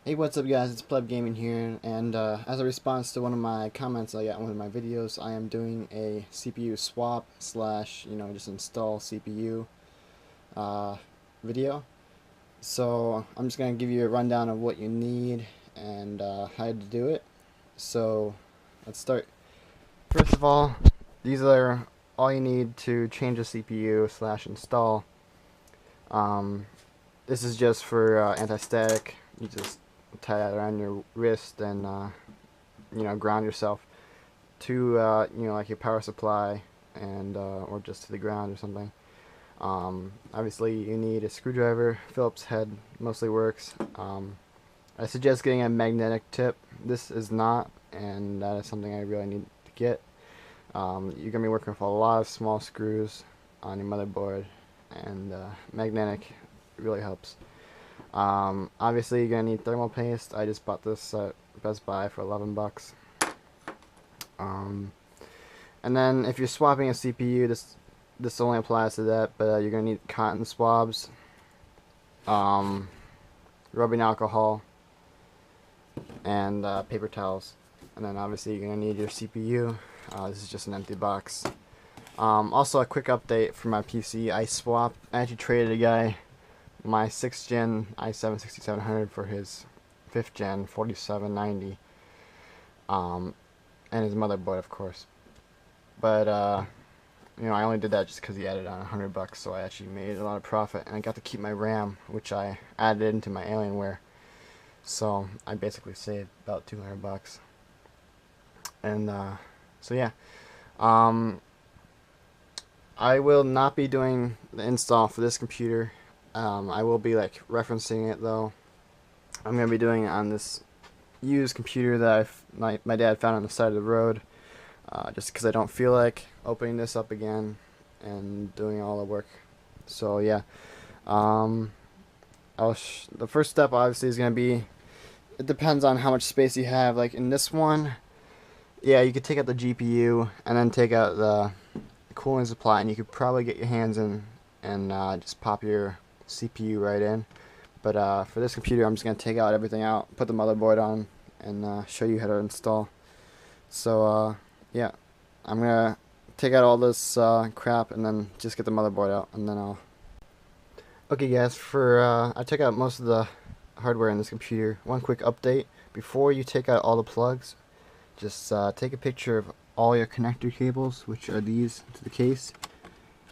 Hey, what's up, guys? It's Pleb Gaming here, and as a response to one of my comments I got in one of my videos, I am doing a CPU swap slash, just install CPU uh, video. So I'm just gonna give you a rundown of what you need and how to do it. So let's start. First of all, these are all you need to change a CPU slash install. Um, this is just for anti-static. You just tie that around your wrist and ground yourself to like your power supply and or just to the ground or something. Obviously you need a screwdriver. Phillips head mostly works. I suggest getting a magnetic tip. This is not, and that is something I really need to get. You're gonna be working with a lot of small screws on your motherboard, and magnetic really helps. Obviously you're gonna need thermal paste. I just bought this at Best Buy for 11 bucks. And then if you're swapping a CPU, this only applies to that, but you're gonna need cotton swabs, rubbing alcohol, and paper towels. And then obviously you're gonna need your CPU. This is just an empty box. Also a quick update for my PC. I actually traded a guy my 6th gen i7 6700 for his 5th gen 4790, and his motherboard, of course. But I only did that just because he added on 100 bucks, so I actually made a lot of profit, and I got to keep my RAM, which I added into my Alienware. So I basically saved about 200 bucks. And so yeah, I will not be doing the install for this computer. I will be like referencing it though. I'm gonna be doing it on this used computer that my dad found on the side of the road. Just because I don't feel like opening this up again and doing all the work. So yeah, the first step obviously is gonna be. It depends on how much space you have. Like in this one, yeah, you could take out the GPU and then take out the cooling supply, and you could probably get your hands in and just pop your CPU right in. But for this computer, I'm just gonna take out everything out, put the motherboard on, and show you how to install. So yeah, I'm gonna take out all this crap and then just get the motherboard out, and then I'll. Okay, guys, I took out most of the hardware in this computer. One quick update: before you take out all the plugs, just take a picture of all your connector cables, which are these to the case.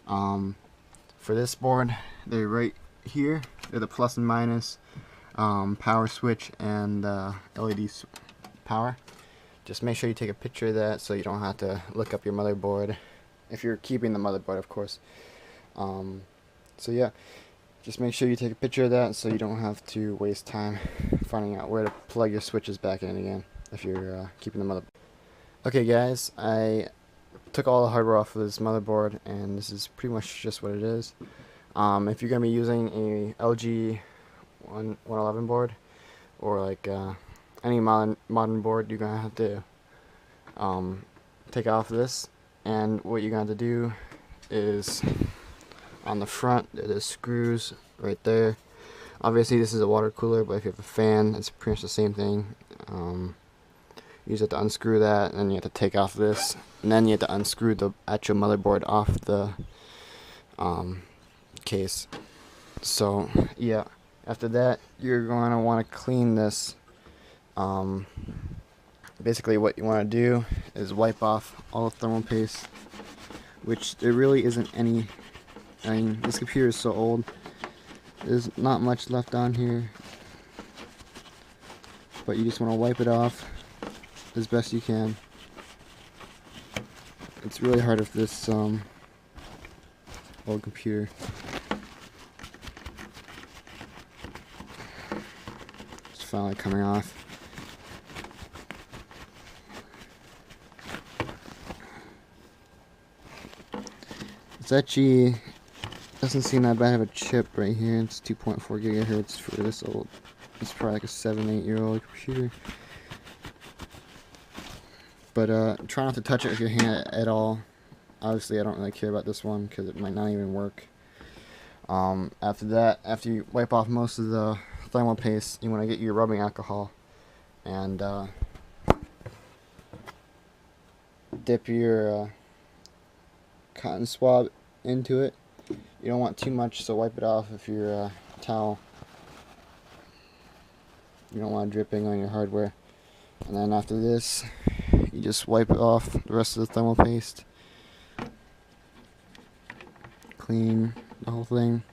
For this board, they're right here. They're the plus and minus, power switch, and LED power. Just make sure you take a picture of that so you don't have to look up your motherboard, if you're keeping the motherboard, of course. So yeah, just make sure you take a picture of that so you don't have to waste time finding out where to plug your switches back in again if you're keeping the motherboard. Okay, guys, I took all the hardware off of this motherboard, and this is pretty much just what it is. If you're going to be using a LG 111 board, or like any modern board, you're going to have to take off this, and what you're going to do is on the front there's screws right there. Obviously this is a water cooler, but if you have a fan, it's pretty much the same thing. You just have to unscrew that, and then you have to take off this, and then you have to unscrew the actual motherboard off the case. So yeah, after that you're going to want to clean this. Basically what you want to do is wipe off all the thermal paste, which there really isn't any. I mean, this computer is so old, there's not much left on here, but you just want to wipe it off as best you can. It's really hard with this old computer. It's finally coming off. It's actually doesn't seem that bad. I have a chip right here. It's 2.4 gigahertz for this old. It's probably like a 7-8-year-old computer. But try not to touch it with your hand at all. Obviously, I don't really care about this one because it might not even work. After that, after you wipe off most of the thermal paste, you want to get your rubbing alcohol and dip your cotton swab into it. You don't want too much, so wipe it off with your towel. You don't want it dripping on your hardware. And then after this, you just wipe it off the rest of the thermal paste. Clean the whole thing.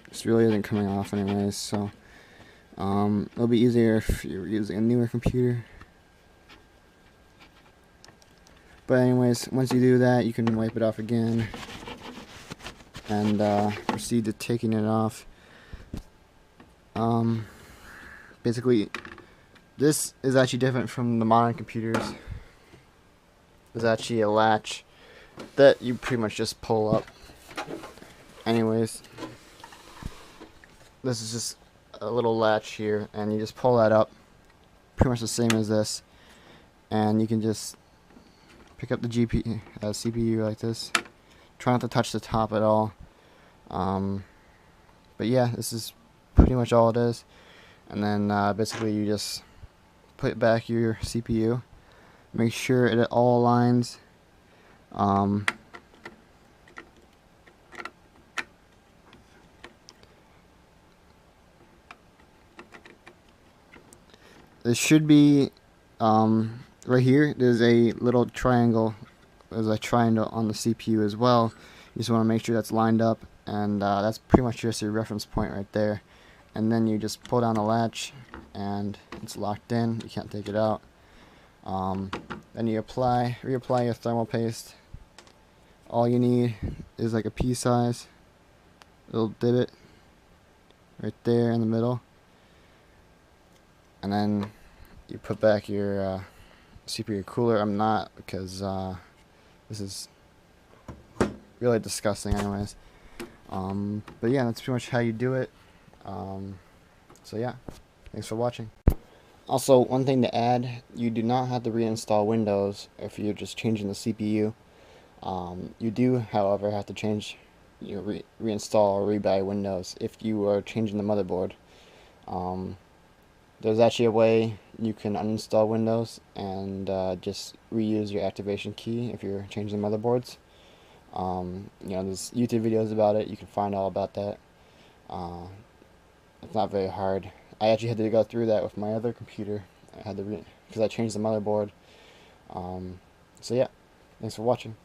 This really isn't coming off anyways, so it'll be easier if you're using a newer computer. But anyways, once you do that, you can wipe it off again and proceed to taking it off. Basically, this is actually different from the modern computers. There's actually a latch that you pretty much just pull up. Anyways, this is just a little latch here, and you just pull that up, pretty much the same as this, and you can just pick up the CPU like this. Try not to touch the top at all. But yeah, this is pretty much all it is. And then basically you just put back your CPU. Make sure it all aligns. This should be right here. There's a little triangle. There's a triangle on the CPU as well. You just want to make sure that's lined up, and that's pretty much just your reference point right there. And then you just pull down the latch, and it's locked in. You can't take it out. Then you reapply your thermal paste. All you need is like a pea size little divot right there in the middle, and then you put back your CPU cooler. I'm not, because this is really disgusting anyways. But yeah, that's pretty much how you do it. So yeah, thanks for watching. Also, one thing to add, you do not have to reinstall Windows if you're just changing the CPU. You do, however, have to change, reinstall or rebuy Windows if you are changing the motherboard. There's actually a way you can uninstall Windows and just reuse your activation key if you're changing the motherboards. There's YouTube videos about it. You can find all about that. It's not very hard. I actually had to go through that with my other computer. I had to because I changed the motherboard. So yeah, thanks for watching.